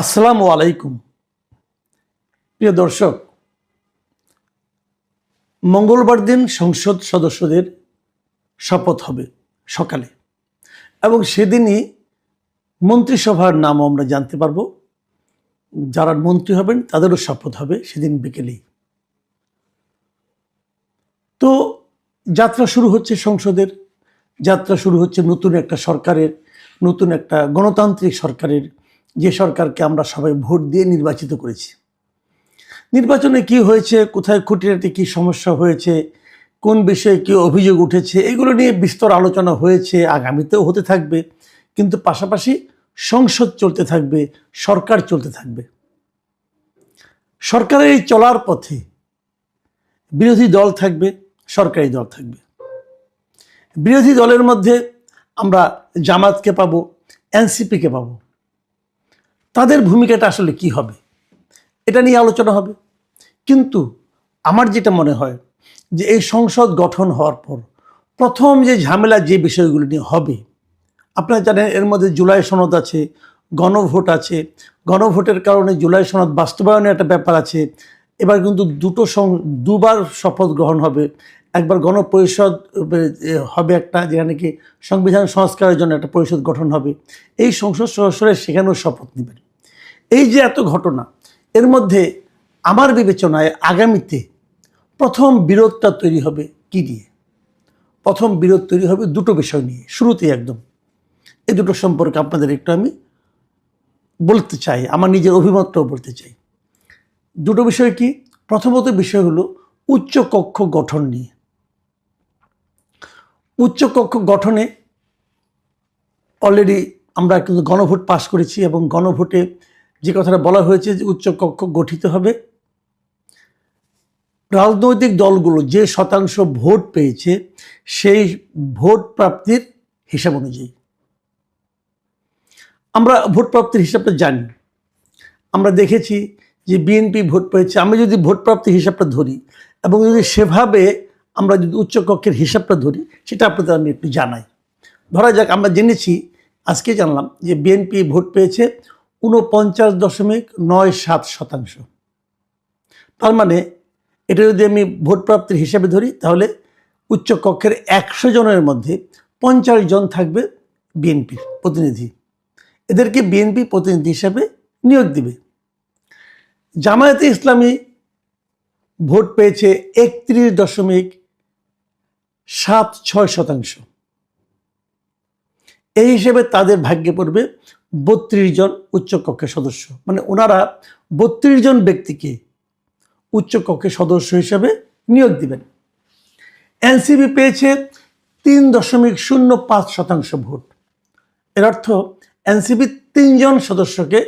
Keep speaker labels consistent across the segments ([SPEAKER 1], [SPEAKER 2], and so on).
[SPEAKER 1] আসসালামু আলাইকুম প্রিয় দর্শক, মঙ্গলবার দিন সংসদ সদস্যদের শপথ হবে সকালে এবং সেদিনই মন্ত্রিসভার নামও আমরা জানতে পারবো। যারা মন্ত্রী হবেন তাদেরও শপথ হবে সেদিন বিকেলেই। তো যাত্রা শুরু হচ্ছে সংসদের, যাত্রা শুরু হচ্ছে নতুন একটা সরকারের, নতুন একটা গণতান্ত্রিক সরকারের, যে সরকারকে আমরা সবাই ভোট দিয়ে নির্বাচিত করেছি। নির্বাচনে কি হয়েছে, কোথায় খুঁটিনাটি কি সমস্যা হয়েছে, কোন বিষয়ে কি অভিযোগ উঠেছে, এগুলো নিয়ে বিস্তর আলোচনা হয়েছে, আগামীতেও হতে থাকবে। কিন্তু পাশাপাশি সংসদ চলতে থাকবে, সরকার চলতে থাকবে। সরকারের এই চলার পথে বিরোধী দল থাকবে, সরকারি দল থাকবে। বিরোধী দলের মধ্যে আমরা জামাতকে পাবো, এনসিপিকে পাবো। তাদের ভূমিকাটা আসলে কি হবে এটা নিয়ে আলোচনা হবে। কিন্তু আমার যেটা মনে হয় যে এই সংসদ গঠন হওয়ার পর প্রথম যে ঝামেলা যে বিষয়গুলো নিয়ে হবে, আপনারা জানেন এর মধ্যে জুলাই সনদ আছে, গণভোট আছে। গণভোটের কারণে জুলাই সনদ বাস্তবায়নের একটা ব্যাপার আছে। এবার কিন্তু দুবার শপথ গ্রহণ হবে। একবার গণপরিষদ হবে একটা, যেখানে কি সংবিধান সংস্কারের জন্য একটা পরিষদ গঠন হবে। এই সংসদ সদস্যরা সেখানেও শপথ নেবেন। এই যে এত ঘটনা, এর মধ্যে আমার বিবেচনায় আগামীতে প্রথম বিরোধটা তৈরি হবে কি নিয়ে? প্রথম বিরোধ তৈরি হবে দুটো বিষয় নিয়ে, শুরুতেই একদম। এই দুটো সম্পর্কে আপনাদের একটু আমি বলতে চাই, আমার নিজের অভিমতটাও বলতে চাই। দুটো বিষয় কি? প্রথমত বিষয় হলো উচ্চকক্ষ গঠন নিয়ে। উচ্চকক্ষ গঠনে অলরেডি আমরা কিন্তু গণভোট পাস করেছি এবং গণভোটে যে কথাটা বলা হয়েছে যে উচ্চকক্ষ গঠিত হবে রাজনৈতিক দলগুলো যে শতাংশ ভোট পেয়েছে সেই ভোট প্রাপ্তির হিসাব অনুযায়ী। আমরা ভোট প্রাপ্তির হিসাবটা জানি, আমরা দেখেছি যে বিএনপি ভোট পেয়েছে। আমি যদি ভোট প্রাপ্তির হিসাবটা ধরি এবং যদি সেভাবে আমরা যদি উচ্চকক্ষের হিসাবটা ধরি, সেটা আপনাদের আমি একটু জানাই। ধরা যাক, আমরা জেনেছি, আজকে জানলাম যে বিএনপি ভোট পেয়েছে 49.97%। তার মানে এটা যদি আমি ভোট প্রাপ্তির হিসাবে ধরি, তাহলে উচ্চকক্ষের 100 জনের মধ্যে 50 জন থাকবে বিএনপির প্রতিনিধি। এদেরকে বিএনপি প্রতিনিধি হিসাবে নিয়োগ দিবে। জামায়াতে ইসলামী ভোট পেয়েছে 31.76%। এই হিসেবে তাদের ভাগ্যে পড়বে 32 জন উচ্চকক্ষের সদস্য। মানে ওনারা 32 জন ব্যক্তিকে উচ্চকক্ষের সদস্য হিসেবে নিয়োগ দিবেন। এনসিপি পেয়েছে 3.05% ভোট। এর অর্থ এনসিপি 3 জন সদস্যকে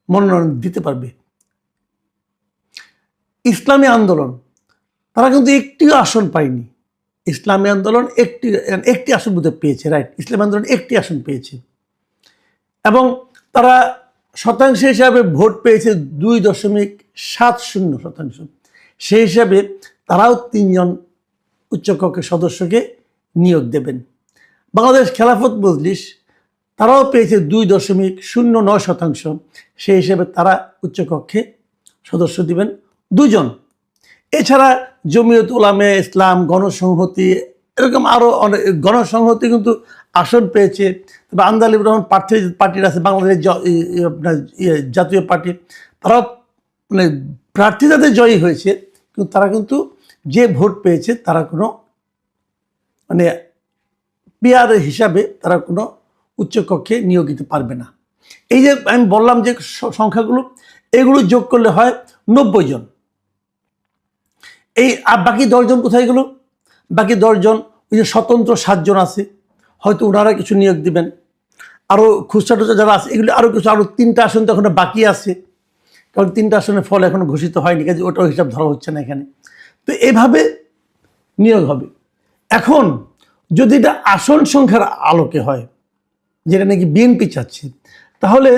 [SPEAKER 1] মনোনয়ন দিতে পারবে। ইসলামী আন্দোলন, তারা কিন্তু একটিও আসন পায়নি। ইসলামী আন্দোলন একটি আসন বোধ পেয়েছে, রাইট? ইসলামী আন্দোলন একটি আসন পেয়েছে এবং তারা শতাংশ হিসাবে ভোট পেয়েছে 2.70%। সেই হিসাবে তারাও 3 জন উচ্চকক্ষের সদস্যকে নিয়োগ দেবেন। বাংলাদেশ খেলাফত মজলিস, তারাও পেয়েছে 2.09%। সেই হিসেবে তারা উচ্চকক্ষে সদস্য দিবেন 2 জন। এছাড়া জমিয়ত উলামায়ে ইসলাম, গণসংহতি, এরকম আরও অনেক গণসংহতি কিন্তু আসন পেয়েছে। তবে আন্দালিব রহমান পার্টির আছে, বাংলাদেশের জাতীয় পার্টি, তারাও মানে প্রার্থী যাদের জয়ী হয়েছে, কিন্তু তারা কিন্তু যে ভোট পেয়েছে তারা কোনো মানে পিআর হিসাবে তারা কোনো উচ্চকক্ষে নিয়োগ দিতে পারবে না। এই যে আমি বললাম যে সংখ্যাগুলো, এগুলো যোগ করলে হয় 90 জন। এই বাকি 10 জন কোথায় গেল? বাকি 10 জন ওই যে স্বতন্ত্র 7 জন আছে, হয়তো ওনারা কিছু নিয়োগ দিবেন। আরও খুচরা টুচরা যারা আছে, এগুলো আরও 3টা আসন তো এখনো বাকি আছে, কারণ 3টা আসনের ফল এখনো ঘোষিত হয়নি, কাজে ওটাও হিসাব ধরা হচ্ছে না এখানে। তো এইভাবে নিয়োগ হবে। এখন যদি এটা আসন সংখ্যার আলোকে হয়, যেটা নাকি বিএনপি চাচ্ছে, তাহলে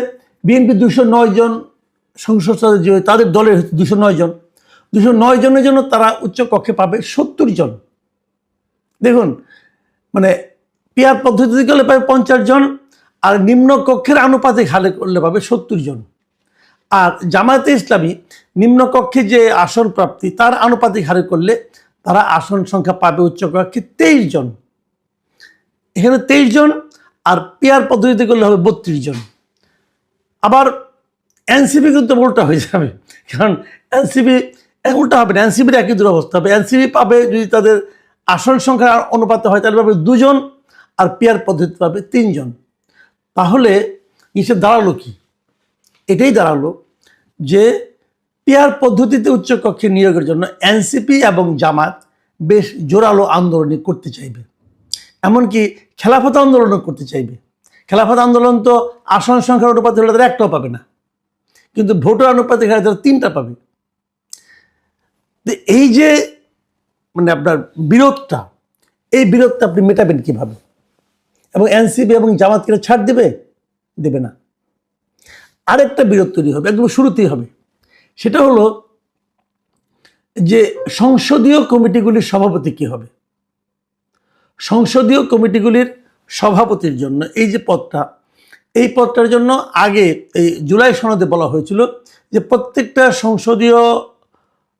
[SPEAKER 1] বিএনপি 209 জন সংসদ সদস্য, তাদের দলের 209 জন, 209 জনের জন্য তারা উচ্চকক্ষে পাবে 70 জন। দেখুন, মানে পিআর পদ্ধতিতে গেলে পাবে 50 জন, আর নিম্ন কক্ষের আনুপাতিক হারে করলে পাবে 70 জন। আর জামায়াতে ইসলামী নিম্ন কক্ষে যে আসন প্রাপ্তি তার আনুপাতিক হারে করলে তারা আসন সংখ্যা পাবে উচ্চ কক্ষে 23 জন। এখানে 23 জন, আর পেয়ার পদ্ধতিতে করলে হবে 32 জন। আবার এনসিপি কিন্তু উল্টা হয়ে যাবে, কারণ এনসিপি উল্টা হবে না, এনসিপির একই দুরবস্থা হবে। এনসিপি পাবে যদি তাদের আসন সংখ্যার অনুপাতে হয় তাহলে পাবে 2 জন, আর পেয়ার পদ্ধতি পাবে 3 জন। তাহলে হিসেব দাঁড়ালো কি? এটাই দাঁড়ালো যে পেয়ার পদ্ধতিতে উচ্চকক্ষে নিয়োগের জন্য এনসিপি এবং জামাত বেশ জোরালো আন্দোলন করতে চাইবে, এমনকি খেলাফত আন্দোলনও করতে চাইবে। খেলাফত আন্দোলন তো আসন সংখ্যার অনুপাতে হলে তারা একটাও পাবে না, কিন্তু ভোটার অনুপাতে তারা 3টা পাবে। এই যে মানে আপনার বিরোধটা, এই বিরোধটা আপনি মেটাবেন কিভাবে? এবং এনসিপি এবং জামাতকে ছাড় দেবে না। আরেকটা বিরোধ তৈরি হবে, একদম শুরুতেই হবে। সেটা হলো যে সংসদীয় কমিটিগুলির সভাপতি কি হবে। সংসদীয় কমিটিগুলির সভাপতির জন্য এই যে পদটা, এই পদটার জন্য আগে এই জুলাই সনদে বলা হয়েছিল যে প্রত্যেকটা সংসদীয়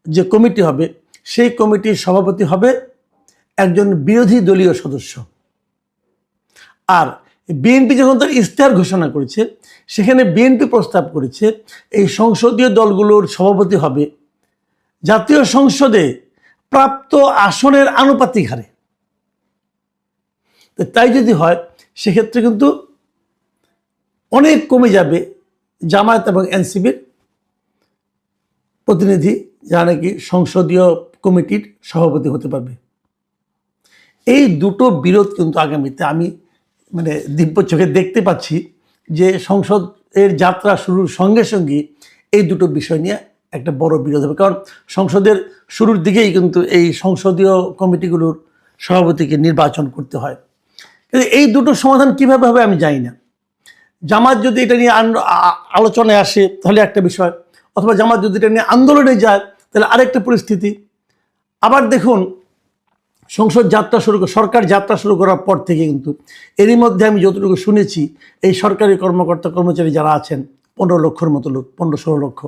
[SPEAKER 1] যে কমিটি হবে সেই কমিটির সভাপতি হবে একজন বিরোধী দলীয় সদস্য। আর বিএনপি যখন তার ইশতেহার ঘোষণা করেছে সেখানে বিএনপি প্রস্তাব করেছে এই সংসদীয় দলগুলোর সভাপতি হবে জাতীয় সংসদে প্রাপ্ত আসনের আনুপাতিক হারে। তাই যদি হয় সেক্ষেত্রে কিন্তু অনেক কমে যাবে জামায়াত এবং এনসিপির প্রতিনিধি যারা নাকি সংসদীয় কমিটির সভাপতি হতে পারবে। এই দুটো বিরোধ কিন্তু আগামীতে আমি মানে দিব্য চোখে দেখতে পাচ্ছি যে সংসদের যাত্রা শুরুর সঙ্গে সঙ্গে এই দুটো বিষয় নিয়ে একটা বড় বিরোধ হবে। কারণ সংসদের শুরুর দিকেই কিন্তু এই সংসদীয় কমিটিগুলোর সভাপতিকে নির্বাচন করতে হয়। কিন্তু এই দুটো সমাধান কিভাবে হবে আমি জানি না। জামাত যদি এটা নিয়ে আলোচনায় আসে তাহলে একটা বিষয়, অথবা জামাত যদি এটা নিয়ে আন্দোলনে যায় তাহলে আরেকটা পরিস্থিতি। আবার দেখুন, সংসদ যাত্রা সরকার যাত্রা শুরু করার পর থেকে কিন্তু এরই মধ্যে আমি যতটুকু শুনেছি এই সরকারি কর্মকর্তা কর্মচারী যারা আছেন 15 লক্ষর মতো লোক, 15-16 লক্ষ,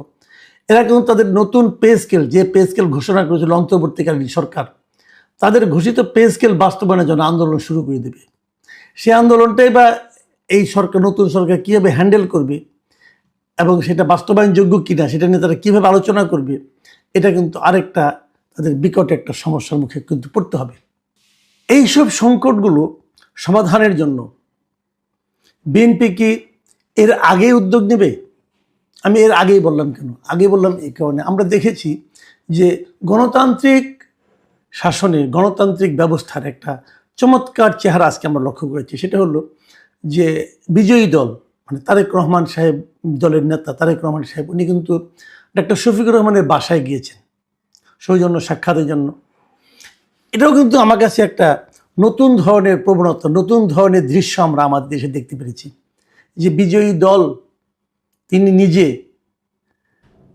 [SPEAKER 1] এরা কিন্তু তাদের নতুন পে স্কেল, যে পে স্কেল ঘোষণা করেছিল অন্তর্বর্তীকালীন সরকার, তাদের ঘোষিত পে স্কেল বাস্তবায়নের জন্য আন্দোলন শুরু করে দেবে। সেই আন্দোলনটাই বা এই সরকার, নতুন সরকার কীভাবে হ্যান্ডেল করবে এবং সেটা বাস্তবায়নযোগ্য কিনা সেটা নিয়ে তারা কীভাবে আলোচনা করবে, এটা কিন্তু আরেকটা তাদের বিকট একটা সমস্যার মুখে কিন্তু পড়তে হবে। এইসব সংকটগুলো সমাধানের জন্য বিএনপি কি এর আগেই উদ্যোগ নেবে? আমি এর আগেই বললাম কেন? আগে বললাম এই কারণে, আমরা দেখেছি যে গণতান্ত্রিক শাসনের, গণতান্ত্রিক ব্যবস্থার একটা চমৎকার চেহারা আজকে আমরা লক্ষ্য করেছি। সেটা হলো যে বিজয়ী দল মানে তারেক রহমান সাহেব, দলের নেতা তারেক রহমান সাহেব, উনি কিন্তু ডক্টর শফিকুর রহমানের বাসায় গিয়েছেন সৌজন্য সাক্ষাতের জন্য। এটাও কিন্তু আমার কাছে একটা নতুন ধরনের প্রবণতা, নতুন ধরনের দৃশ্য আমরা আমাদের দেশে দেখতে পেরেছি যে বিজয়ী দল তিনি নিজে,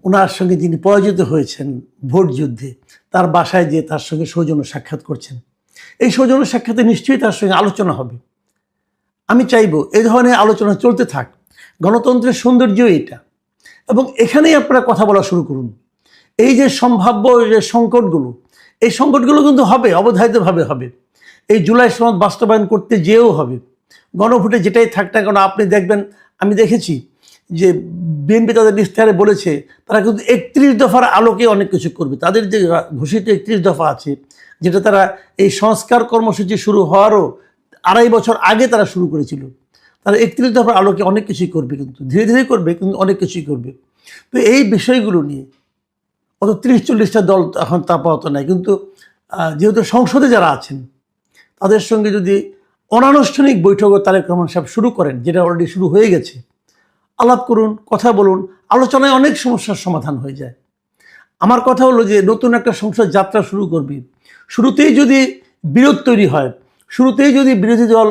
[SPEAKER 1] ওনার সঙ্গে যিনি পরাজিত হয়েছেন ভোট যুদ্ধে, তার বাসায় যেয়ে তার সঙ্গে সৌজন্য সাক্ষাৎ করছেন। এই সৌজন্য সাক্ষাতে নিশ্চয়ই তার সঙ্গে আলোচনা হবে। আমি চাইব এই ধরনের আলোচনা চলতে থাক। গণতন্ত্রের সৌন্দর্য এটা, এবং এখানেই আপনারা কথা বলা শুরু করুন। এই যে সম্ভাব্য যে সংকটগুলো, এই সংকটগুলো কিন্তু হবে, অবধারিতভাবে হবে। এই জুলাই সনদ বাস্তবায়ন করতে যেও হবে, গণভোটে যেটাই থাক না কেন। আপনি দেখবেন, আমি দেখেছি যে বিএনপি তাদের ইশতেহারে বলেছে তারা কিন্তু 31 দফার আলোকে অনেক কিছু করবে। তাদের যে ঘোষিত 31 দফা আছে, যেটা তারা এই সংস্কার কর্মসূচি শুরু হওয়ারও 2.5 বছর আগে তারা শুরু করেছিল, তারা 31 দফার আলোকে অনেক কিছুই করবে, কিন্তু ধীরে ধীরে করবে, কিন্তু অনেক কিছুই করবে। তো এই বিষয়গুলো নিয়ে অত 30-40টা দল এখন তাপাহত নাই, কিন্তু যেহেতু সংসদে যারা আছেন তাদের সঙ্গে যদি অনানুষ্ঠানিক বৈঠকও তারেক রহমান সাহেব শুরু করেন, যেটা অলরেডি শুরু হয়ে গেছে, আলাপ করুন, কথা বলুন, আলোচনায় অনেক সমস্যার সমাধান হয়ে যায়। আমার কথা হলো যে নতুন একটা সংসদ যাত্রা শুরু করবি, শুরুতেই যদি বিরোধ তৈরি হয়, শুরুতেই যদি বিরোধী দল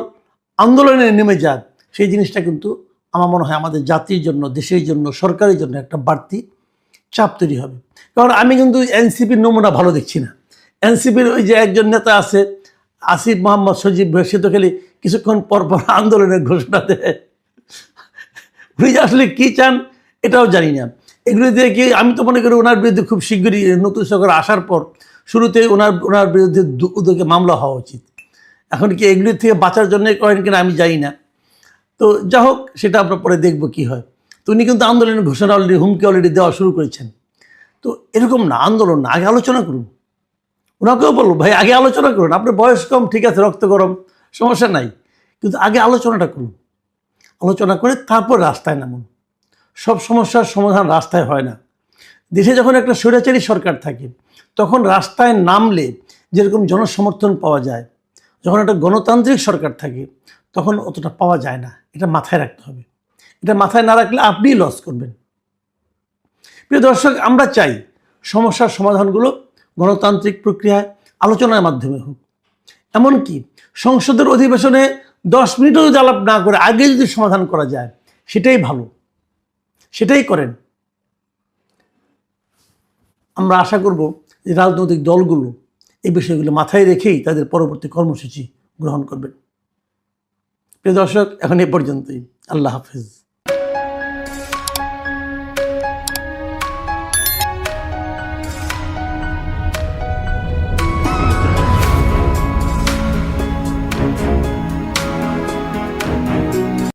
[SPEAKER 1] আন্দোলনে নেমে যায়, সেই জিনিসটা কিন্তু আমার মনে হয় আমাদের জাতির জন্য, দেশের জন্য, সরকারের জন্য একটা বাড়তি চাপ তৈরি হবে। কারণ আমি কিন্তু এনসিপির নমুনা ভালো দেখছি না। এনসিপির ওই যে একজন নেতা আছে আসিফ মোহাম্মদ সজীব, সে তো খালি কিছুক্ষণ পর পর আন্দোলনের ঘোষণা দেয়, উনি যে আসলে কী চান এটাও জানি না। এগুলি দিয়ে কি, আমি তো মনে করি ওনার বিরুদ্ধে খুব শীঘ্রই নতুন সরকার আসার পর শুরুতে ওনার বিরুদ্ধে উদ্যোগে মামলা হওয়া উচিত। এখন কি এগুলির থেকে বাঁচার জন্য করেন কিনা আমি জানি না। তো যা হোক, সেটা আমরা পরে দেখবো কি হয়। তো উনি কিন্তু আন্দোলনের ঘোষণা অলরেডি, হুমকি অলরেডি দেওয়া শুরু করেছেন। তো এরকম না, আন্দোলন না, আগে আলোচনা করুন। ওনাকেও বলবো, ভাই আগে আলোচনা করুন, আপনার বয়স কম, ঠিক আছে, রক্ত গরম, সমস্যা নাই, কিন্তু আগে আলোচনাটা করুন। আলোচনা করে তারপর রাস্তায় নামুন। সব সমস্যার সমাধান রাস্তায় হয় না। দেশে যখন একটা স্বৈরাচারী সরকার থাকে তখন রাস্তায় নামলে যেরকম জনসমর্থন পাওয়া যায়, যখন একটা গণতান্ত্রিক সরকার থাকে তখন অতটা পাওয়া যায় না। এটা মাথায় রাখতে হবে। এটা মাথায় না রাখলে আপনিই লস করবেন। প্রিয় দর্শক, আমরা চাই সমস্যার সমাধানগুলো গণতান্ত্রিক প্রক্রিয়ায় আলোচনার মাধ্যমে হোক। এমনকি সংসদের অধিবেশনে 10 মিনিটও যদি আলাপ না করে আগে যদি সমাধান করা যায় সেটাই ভালো, সেটাই করেন। আমরা আশা করব যে রাজনৈতিক দলগুলো এই বিষয়গুলো মাথায় রেখেই তাদের পরবর্তী কর্মসূচি গ্রহণ করবেন। প্রিয় দর্শক, এখন এ পর্যন্তই। আল্লাহ হাফেজ।